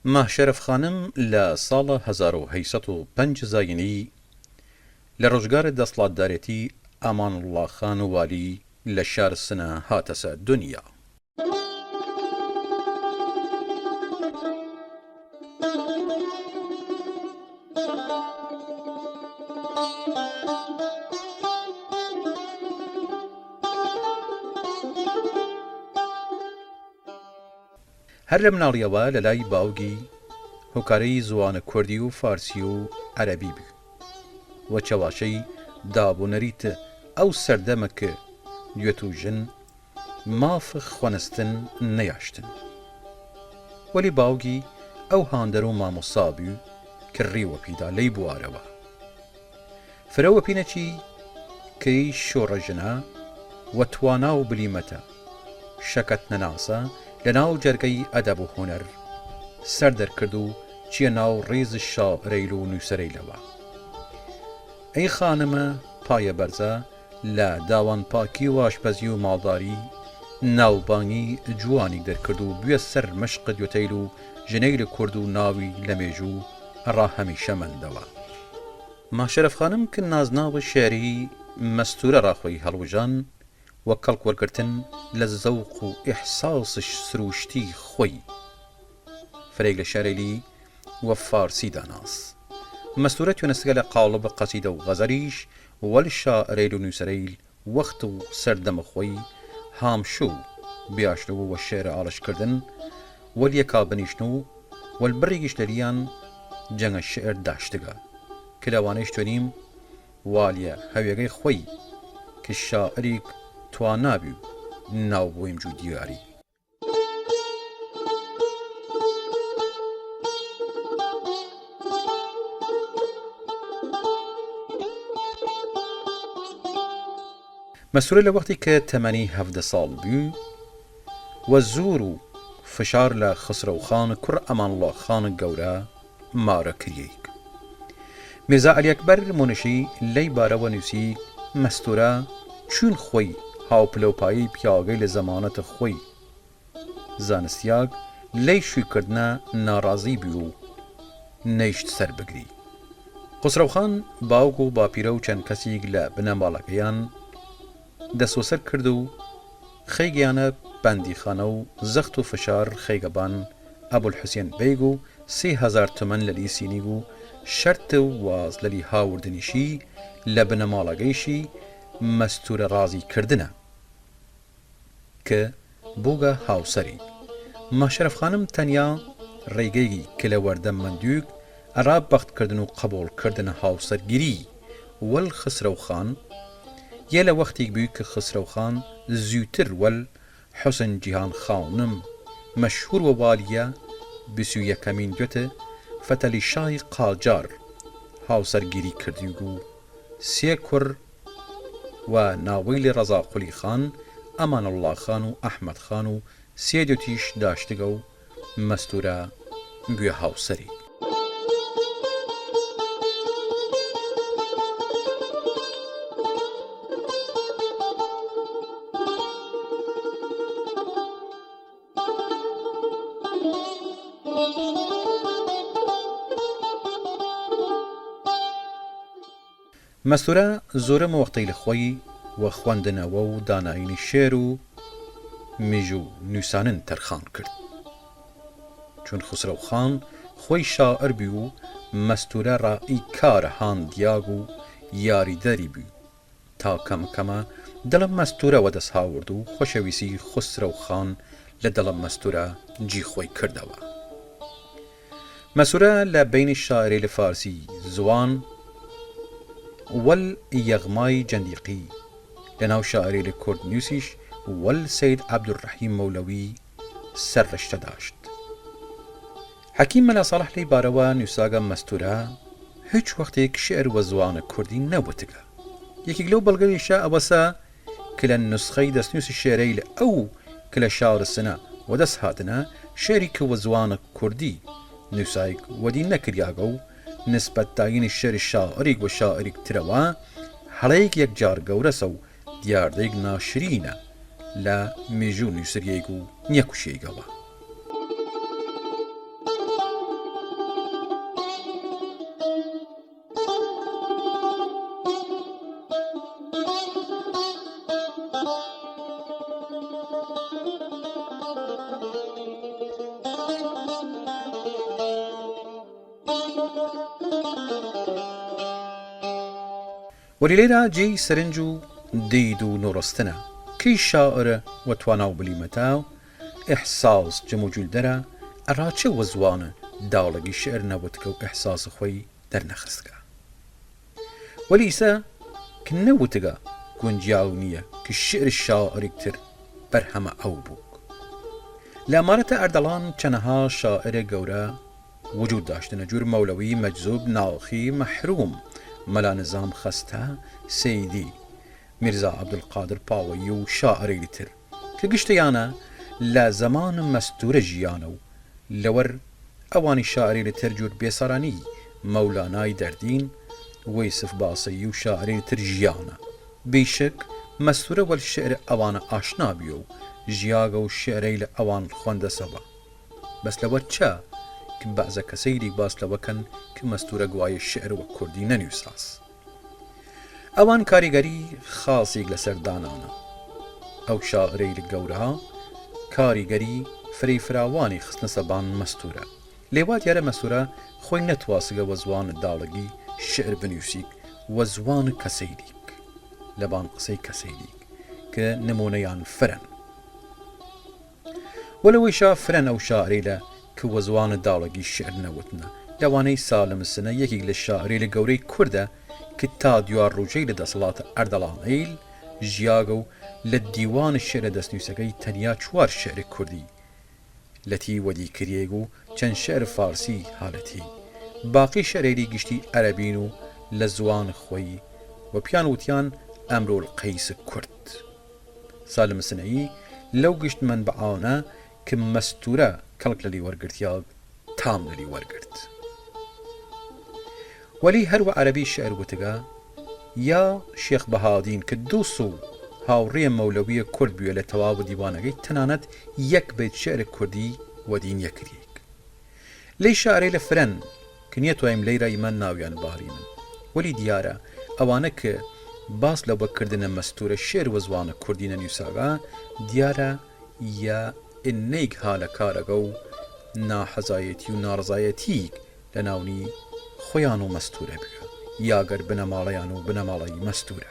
ماه شەرەف خانم لە ساڵە 1805 زاینی لە ڕۆژگارە دەسەڵاتدارێتی ئامانوڵڵا خان و والی لە شار سنە هاتەسە دنیا. هەر لە مناڵیەوە لە لای باوگی هۆکارەی زوانە کوردی و فارسی و عەرەبی بوو وە چەواشەی دابوونەریتە ئەو سەردەمە کە گوێت و ژن مافە خوەنستن نەیاشتن، وەلی باوگی ئەو هاندەر و مامۆسا بوو کڕیوە پیدا لەی بوارەوە فرەوە پینەکی کەی شۆڕەژنە وە توانا و بلیمەتە شەکەت نەناسە لە ناو جەرگەی ئەدەب و هونەر سەردەرکرد و چیە ناو ڕێز شاعرەیل و نووسەرەیلەوە. ئەی خانمە پایە بەرزە لە داوانپاکی و ئاشپەزی و ماڵداری ناوبانگی جوانی دەرکرد و بووە سەر مەشقە گوێتەیل و ژنەی لە کورد و ناوی لە مێژوو ڕا هەمیشە مەندەوە. ماه شەرەف خانم کە نازناوە شێری مەستورە ڕاخۆی هەڵوژان وە کەڵک وەرگرتن لە زەوق و ئیحساسش سروشتی خۆی فرێک لە شارێلی وە فارسی داناس. مەستورە توێنەسگە لە قاڵب قەسیدە و غەزەریش وەل شاعرەیل و نووسەرەیل وەخت و سەردەمە خۆی هامشوو بیاشتەوە وە شێرە ئاڵشکردن وەل یەکا بنیشتن و وەل بڕێکیش لەریان جەنگە شعر داشتگە کە لەوانەیش توێنیم والیە هەوێگەی خۆی کە شاعرێک توانابی و ناو بۆیم جوو دیاری. مەسوورە لە وەختی کە تەمەنی 17 ساڵ بوو وە زۆر و فشار لە خسرەوخان کوڕ ئەمانوڵڵا خان گەورە مارە کریەیک. میرزا عەلی ئەکبەر مۆنشی لەی بارەوە نووسی مەستورە چون خۆی هاوپلەوپایی پیاگەی لە زەمانەتە خۆی زانستیاک لەی شوویکردنە ناڕازی بوو و نەیشت سەر بگری. خسرەوخان باوک و باپیرە و چەند کەسێک لە بنەماڵەکەیان دەسوسەر کرد و خەیگەیانە بەندیخانە و زەخت و فشار خەیگەبان ئەبولحوسێن بەیگ و 30,000 تمەن لەلی سینیگ و شەرتە و واز لەلی هاوردنیشی لە بنەماڵەگەیشی مەستورە ڕازی کردنە کە بووگە هاوسەری. ماه شەرەف خانم تەنیا ڕێگەیەکی کە لە وەردە مندووک ئەرا بەختکردن و قبوڵکردنە هاوسەرگیری وەل خسرەوخان یە لە وەختێک بووی کە خسرەوخان زووتر وەل حوسن جیهان خانم مەشهور و والیە 21مین گوێتە فەتەلی شای قاجار هاوسەرگیری کردی و 3 کوڕ و ناوەی لێ ڕەزا قولی خان ئەمانوڵڵا خان و ئەحمەد خان و 3 دوتیش داشتگە و مەستورە گوێ هاوسەری. مەستورە زۆرەمە وەختەی لە خۆی وە خوێندنەوە و داناینی شێر و میژ و نووسانن تەرخان کرد چون خسرەوخان خۆی شاعر بوو و مەستورە ڕائی کارە هاندیاگ و یاریدەری بوو تا کەمکەمە دڵم مەستورەوە دەست هاورد و خۆشەویستی خسرەوخان لە دڵم مەستورە جی خۆی کردەوە. مەستورە لە بینی شاعری لە فارسی زوان وەل یەغمای جەندیقی لە ناو شاعری لە کورد نووسیش وەل سەید عەبدوڕەحیم مەولەوی سەرڕشتە داشت. حەکیم مەلا ساڵح لەی بارەوە نووساگە مەستورە هیچ وەختێک شعر وە زوانە کوردی نەبوتگە. یەکێک لەو بەڵگەریشە ئەوەسە کە لە نوسخەی دەستنووسی شێرەی لە ئەو کە لە شاعر سنە وە دەست هاتنە شێری کە وە زوانە کوردی نووسایك وەدی نەکریاگە و نسبەت داینی شێری شاعرێک وە شاعرێک ترەوە هەڵەیەک یەکجار گەورەسە و دیاردەیەک ناشرینە لە مێژوو نووسریەک و نیەکوشێگەوە. وليليرا جي سرنجو ديدو نورستنا كي شاعر وتواناو بليمتاو إحساس جموجول درا أراتش وزوان داولگی شعر نوتکو إحساس خوی در نخستگا وليسا كنوتگا گنجاونية كالشعر الشاعر اكتر برهم أو بوك لأمارة أردلان چنها شاعر گورا وجود داشتن جور مولوي مجذوب ناخي محروم ملا نظام خسته سيدي ميرزا عبدالقادر باوي و شاعري لتر كگشتيانا لا زمان مستور جيانو لور اواني شاعري لتر جور بيساراني مولاناي دردين ويسف باصي و شاعري لتر جيانا بيشك مستورة والشعر اوان آشنا بيو جياغو الشعري لأوان خوانده سبا بس لور چا كم بعض كسيري باس لوكن كمستورة قواي الشعر وكردي ننيوساس اوان كاريگري خاصي لسر دانانا او شاعري لقورها كاريگري فري فراواني خصنا سبان مستورة ليوات يارا مستورة خوي نتواسقة وزوان الدالقي شعر بنيوسيك وزوان كسيريك لبان قصي كسيريك كنمونيان فرن ولو شاف فرن او شاعري له كوزوان الدالقي الشعر نوتنا لواني سالم السنة يكي للشاعري لقوري كردة كتا ديوار روجي لدصلات أردلان إيل جياغو للديوان الشعر دسنوسكي تنيا چوار شعر كردي لتي ودي كريغو چن شعر فارسي حالتي باقي شعري قشتي عربينو لزوان خوي وبيان وتيان أمرو القيس كرد سالم السنة لو قشت منبعانا كم مستورة كلك للي ورقرت ياغ تام للي ورقرت ولي هرو عربي الشعر وتقا يا شيخ بهادين كدوسو هاوري مولوية كرد بيو لتواب ديوانكي تنانت يك بيت شعر كردي ودين يكريك لي شعري لفرن كنيتو ايم ليرا يمن ناويان باري من ولي ديارة اوانك باس لو بكردنا مستور الشعر وزوان كردين نيوساغا ديارة يا النيك هالا كارغو نا حزايتي و نارزايتيك لناوني خويانو مستورة بيو ياغر بنماليانو بنمالي مستورة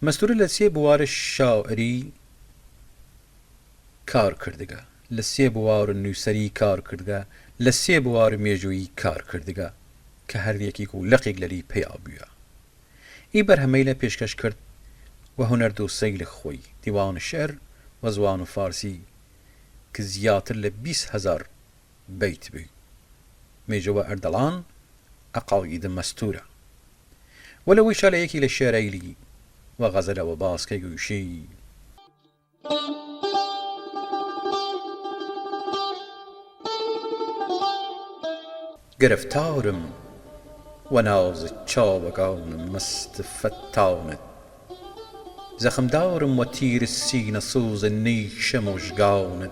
مستورة لسي بوار الشاعري كار كردگا لسي بوار النوسري كار كردگا لسي بوار ميجوي كار كردگا كهر يكيكو لقيق للي بيا بيا إبر هميلة پیشکش کرد و هنر دوستی لخوی دیوان الشعر و زوان فارسی که زیاتر ل20,000 بیت بی میجوا اردلان عقاید مستورة ولو يشال يكي للشعريلي وغزل وباس كيقوشي گرفتارم و ناز چاوگان مست فتانت زخم دارم و تیر سینه سوز نیش مژگانت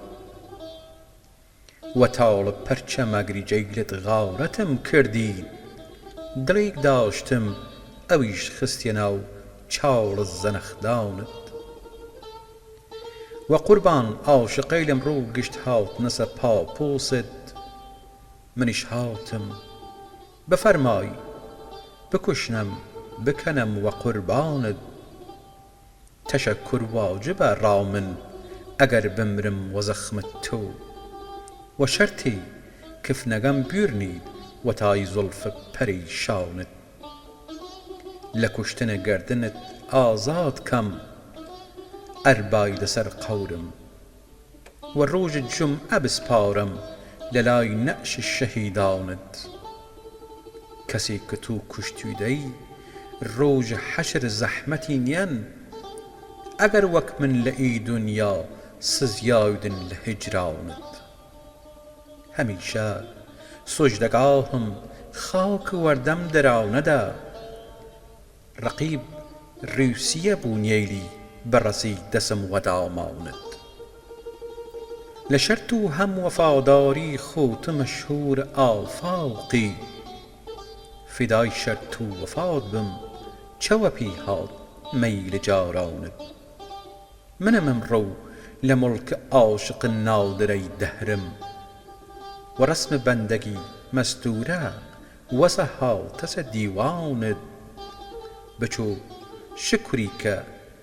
و تال پرچم اگری جیلت غارتم کردی دریک داشتم اویش خستی ناو چال زنخدانت و قربان عاشقیلم رو گشت هات نسا پا پوست منش هاتم بفرمای بکشنم بکنم و قربانت تشکر واجب رامن اگر بمرم و زخمت تو و شرطی کف نگم بیرنید و تای زلف پریشانت لکشتن گردنت آزاد کم اربای سر قورم و روز جمعه بسپارم للای نعش شهیدانت کسی که تو کشتیدهی روز حشر زحمتی نین اگر وک من لئی دنیا سزیاydın لهجرانت همیشه سجدگاهم خاک وردم درانده رقیب روسیه بونیلی برسی دسم و دامانت لشرط هم وفاداری خوت مشهور آفاقی فدای شرط وفاد بم چو پیهاد میل جارانت منم امڕۆ لە مڵک عاشق ناودرەی دەهرم وەڕسم بەندەگی مەستورە وەسە هاتەسە دیوانت بچۆ شکری کە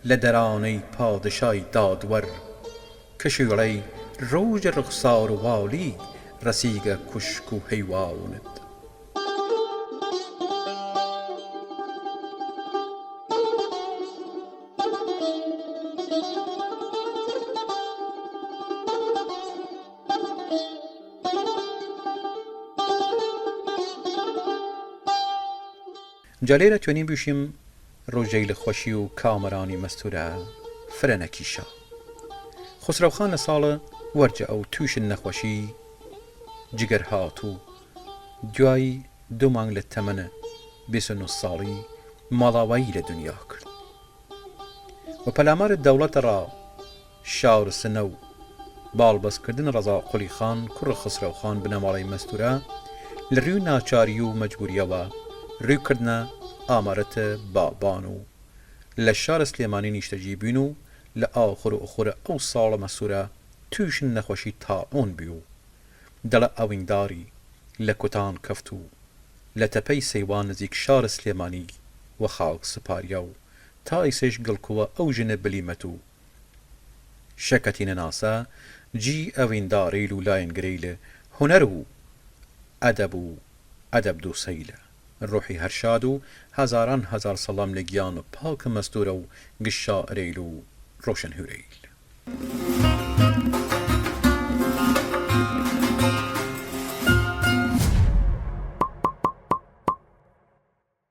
لە دەرانەی پادشای دادوەر کە شوێڵەی ڕۆژە ڕوخسار و واڵی ڕەسیگە کوشک و هەیواونت جا لێرە توێنین بیشیم ڕۆژەی لە خۆشی و کامەرانی مەستورە فرەنەکیشە خسرەوخان لە ساڵە وەرجە ئەو تووشن نەخۆشی جگەر هات و دوای 2 مانگ لە تەمەنە 29 ساڵی ماڵاوایی لە دنیا کرد و پەلامارە دەوڵەتە ڕا شاورسنە و باڵبەستکردن ڕەزا قولی خان کوڕە خسرەوخان بنەماڵەی مەستورە لە ڕووی ناچاری و مەجبوریەوە ڕووکردنە ئامارەتە بابان و لە شارە سلێمانی نیشتەجی بووین و لە ئاخر و ئوخورە ئەو ساڵە مەسوورە تووشن نەخۆشی تاعون بی و دەڵە ئەوینداری لە کوتان کەفت و لە تەپەی سەیوان نزیک شارە سلێمانی و خاڵک سپاریە و تا ئیسێش گڵکووە ئەو ژنە بلیمەت و شەکەتینە ناسە جی ئەویندارەی و لایەنگرەی لە هونەر و ئەدەب دۆسەیلە ڕۆحی هەرشاد و هەزاران هەزار سەڵام لە گیان و پاکە مەستورە و گشا ئەرەیل و ڕۆشن هورەیل